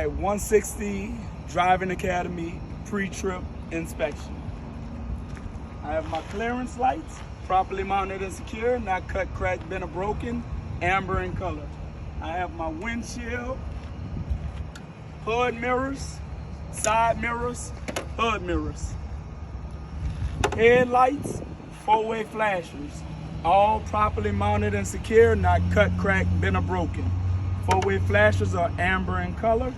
At 160 Driving Academy pre-trip inspection. I have my clearance lights, properly mounted and secure, not cut, cracked, bent, or broken, amber in color. I have my windshield, hood mirrors, side mirrors, hood mirrors. Headlights, four-way flashers, all properly mounted and secure, not cut, cracked, bent, or broken. Four-way flashers are amber in color.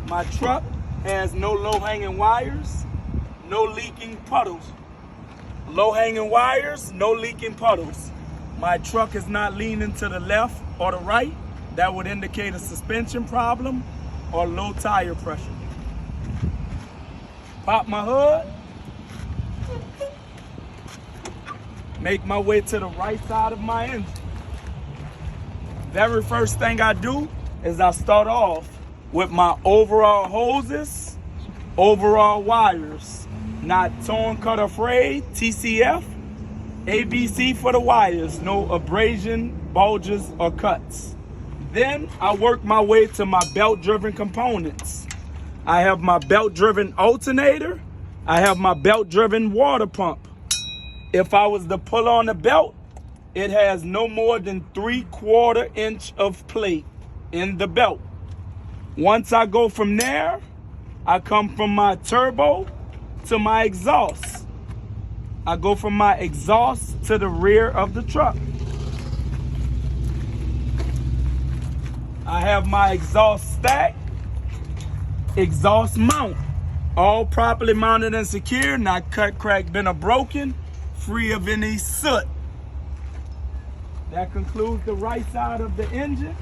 My truck has no low-hanging wires, no leaking puddles. Low-hanging wires, no leaking puddles. My truck is not leaning to the left or the right. That would indicate a suspension problem or low tire pressure. Pop my hood. Make my way to the right side of my engine. Very first thing I do is I start off with my overall hoses, overall wires, not torn, cut, or frayed, TCF, ABC for the wires, no abrasion, bulges, or cuts. Then I work my way to my belt-driven components. I have my belt-driven alternator. I have my belt-driven water pump. If I was to pull on the belt, it has no more than 3/4 inch of plate in the belt. Once I go from there, I come from my turbo to my exhaust. I go from my exhaust to the rear of the truck. I have my exhaust stack, exhaust mount, all properly mounted and secure, not cut, cracked, bent, or broken, free of any soot. That concludes the right side of the engine.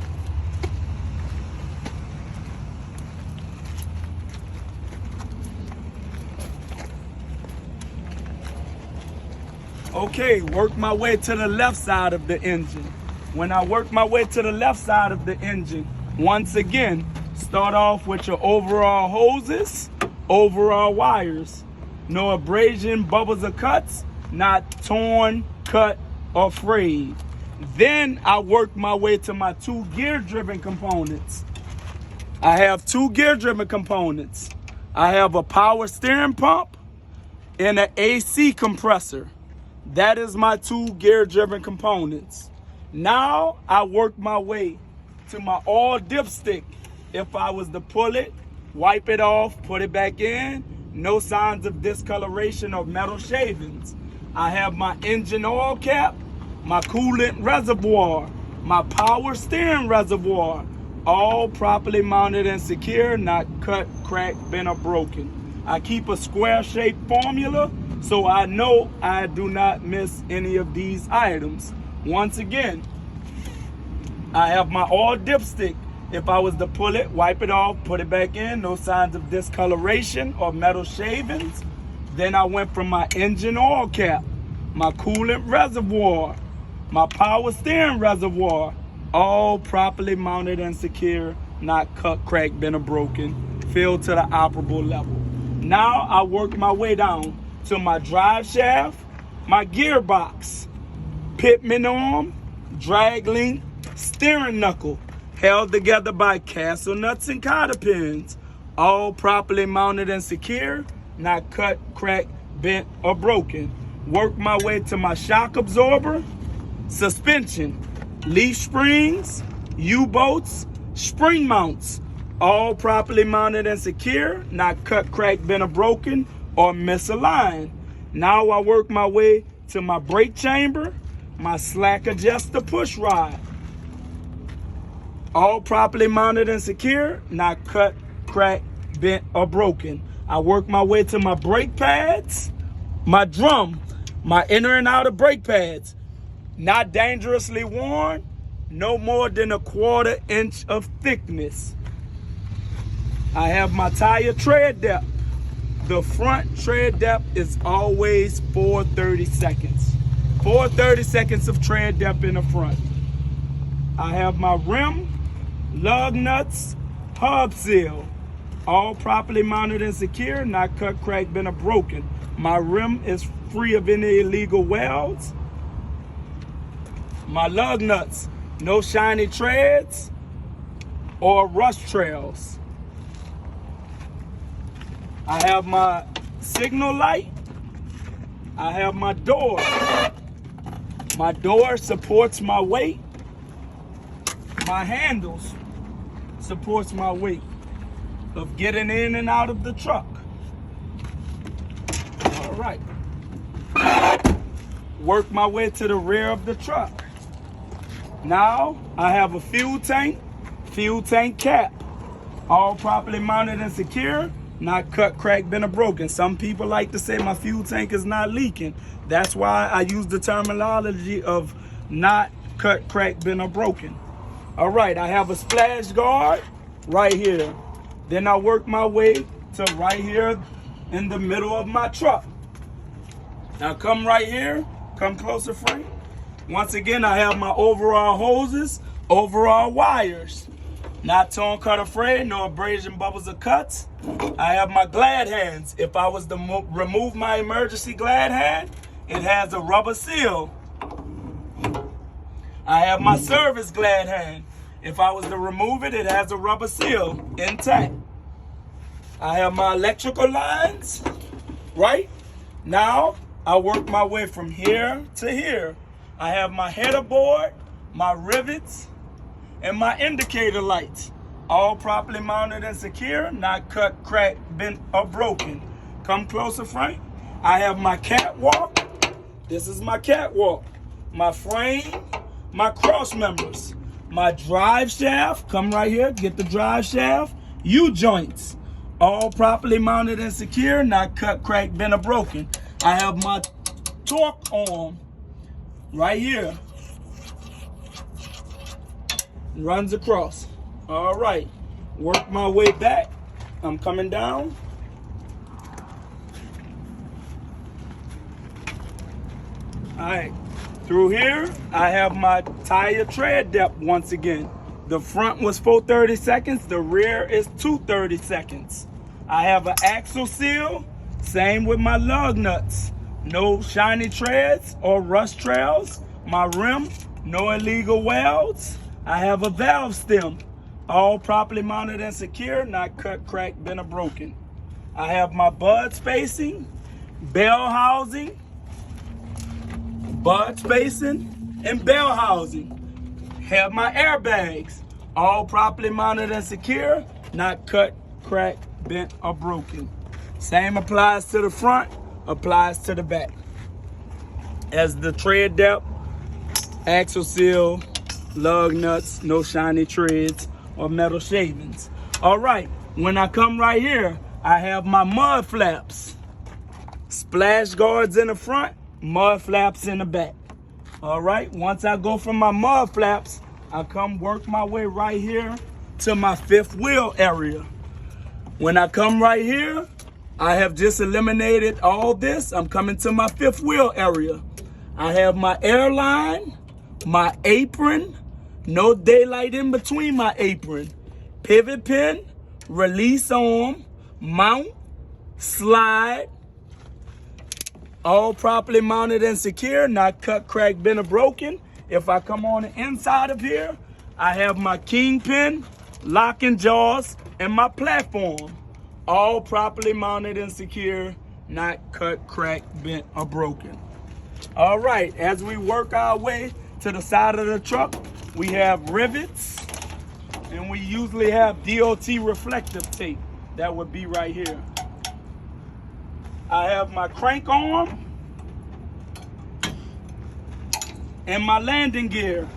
Okay, work my way to the left side of the engine. When I work my way to the left side of the engine, once again, start off with your overall hoses, overall wires. No abrasion, bubbles, or cuts, not torn, cut, or frayed. Then I work my way to my 2 gear-driven components. I have 2 gear-driven components. I have a power steering pump and an AC compressor. That is my 2 gear-driven components. Now I work my way to my oil dipstick. If I was to pull it, wipe it off, put it back in, no signs of discoloration or metal shavings. I have my engine oil cap, my coolant reservoir, my power steering reservoir, all properly mounted and secure, not cut, cracked, bent, or broken. I keep a square-shaped formula so I know I do not miss any of these items. Once again, I have my oil dipstick. If I was to pull it, wipe it off, put it back in, no signs of discoloration or metal shavings. Then I went from my engine oil cap, my coolant reservoir, my power steering reservoir, all properly mounted and secure, not cut, cracked, bent, or broken, filled to the operable level. Now I work my way down to my drive shaft, my gearbox, pitman arm, drag link, steering knuckle, held together by castle nuts and cotter pins, all properly mounted and secure, not cut, cracked, bent, or broken. Work my way to my shock absorber, suspension, leaf springs, U-bolts, spring mounts, all properly mounted and secure, not cut, cracked, bent, or broken, or misaligned. Now I work my way to my brake chamber, my slack adjuster push rod, all properly mounted and secure, not cut, cracked, bent, or broken. I work my way to my brake pads, my drum, my inner and outer brake pads, not dangerously worn, no more than 1/4 inch of thickness. I have my tire tread depth. The front tread depth is always 430 seconds. 430 seconds of tread depth in the front. I have my rim, lug nuts, hub seal, all properly mounted and secure, not cut, cracked, bent, or broken. My rim is free of any illegal welds. My lug nuts, no shiny treads. or rust trails. I have my signal light. I have my door. My door supports my weight. My handles supports my weight of getting in and out of the truck. All right. Work my way to the rear of the truck. Now I have a fuel tank cap, all properly mounted and secure, not cut, cracked, bent, or broken. Some people like to say my fuel tank is not leaking. That's why I use the terminology of not cut, cracked, bent, or broken. All right, I have a splash guard right here. Then I work my way to right here in the middle of my truck. Now come right here, come closer, Frank. Once again, I have my overall hoses, overall wires. Not torn, cut, or frayed, no abrasion, bubbles, or cuts. I have my glad hands. If I was to remove my emergency glad hand, it has a rubber seal. I have my service glad hand. If I was to remove it, it has a rubber seal intact. I have my electrical lines, right? Now, I work my way from here to here. I have my header board, my rivets, and my indicator lights, all properly mounted and secure, not cut, cracked, bent, or broken. Come closer, Frank. I have my catwalk. This is my catwalk. My frame, my cross members, my drive shaft. Come right here, get the drive shaft. U-joints, all properly mounted and secure, not cut, cracked, bent, or broken. I have my torque arm right here. Runs across. All right, work my way back. I'm coming down. All right, through here, I have my tire tread depth once again. The front was 430 seconds, the rear is 230 seconds. I have an axle seal, same with my lug nuts. No shiny treads or rust trails. My rim, no illegal welds. I have a valve stem, all properly mounted and secure, not cut, cracked, bent, or broken. I have my bud spacing, bell housing, bud spacing, and bell housing. Have my airbags, all properly mounted and secure, not cut, cracked, bent, or broken. Same applies to the front, applies to the back. As the tread depth, axle seal, lug nuts, no shiny treads or metal shavings. All right, when I come right here, I have my mud flaps. Splash guards in the front, mud flaps in the back. All right, once I go from my mud flaps, I come work my way right here to my fifth wheel area. When I come right here, I have just eliminated all this. I'm coming to my fifth wheel area. I have my airline, my apron, no daylight in between my apron, pivot pin, release arm, mount, slide, all properly mounted and secure, not cut, cracked, bent, or broken. If I come on the inside of here, I have my kingpin, locking jaws, and my platform, all properly mounted and secure, not cut, cracked, bent, or broken. All right, as we work our way to the side of the truck, we have rivets, and we usually have DOT reflective tape. That would be right here. I have my crank arm and my landing gear,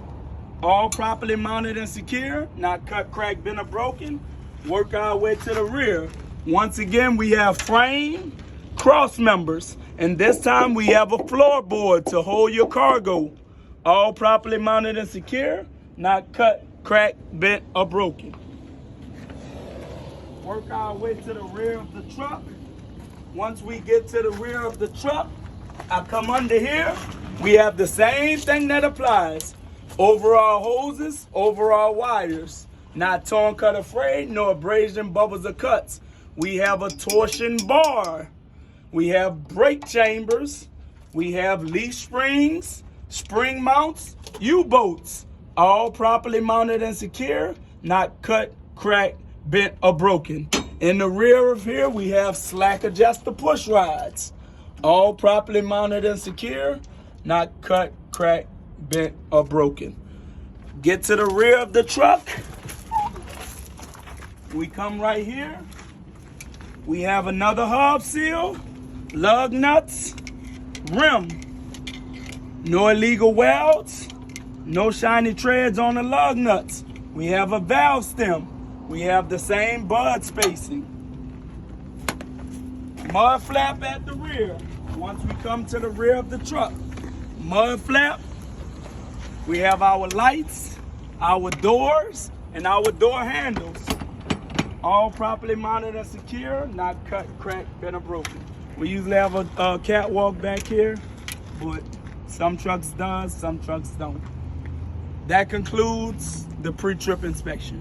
all properly mounted and secure, not cut, cracked, bent, or broken. Work our way to the rear. Once again, we have frame, cross members, and this time we have a floorboard to hold your cargo, all properly mounted and secure, not cut, cracked, bent, or broken. Work our way to the rear of the truck. Once we get to the rear of the truck, I come under here. We have the same thing that applies. Overall hoses, overall wires. Not torn, cut, or frayed, no abrasion, bubbles, or cuts. We have a torsion bar. We have brake chambers. We have leaf springs, spring mounts, U-bolts, all properly mounted and secure, not cut, cracked, bent, or broken. In the rear of here, we have slack adjuster push rods. All properly mounted and secure, not cut, cracked, bent, or broken. Get to the rear of the truck. We come right here. We have another hub seal, lug nuts, rim. No illegal welds, no shiny treads on the lug nuts. We have a valve stem. We have the same bud spacing. Mud flap at the rear. Once we come to the rear of the truck, mud flap. We have our lights, our doors, and our door handles. All properly mounted and secure, not cut, cracked, bent, or broken. We usually have a catwalk back here, but some trucks does, some trucks don't. That concludes the pre-trip inspection.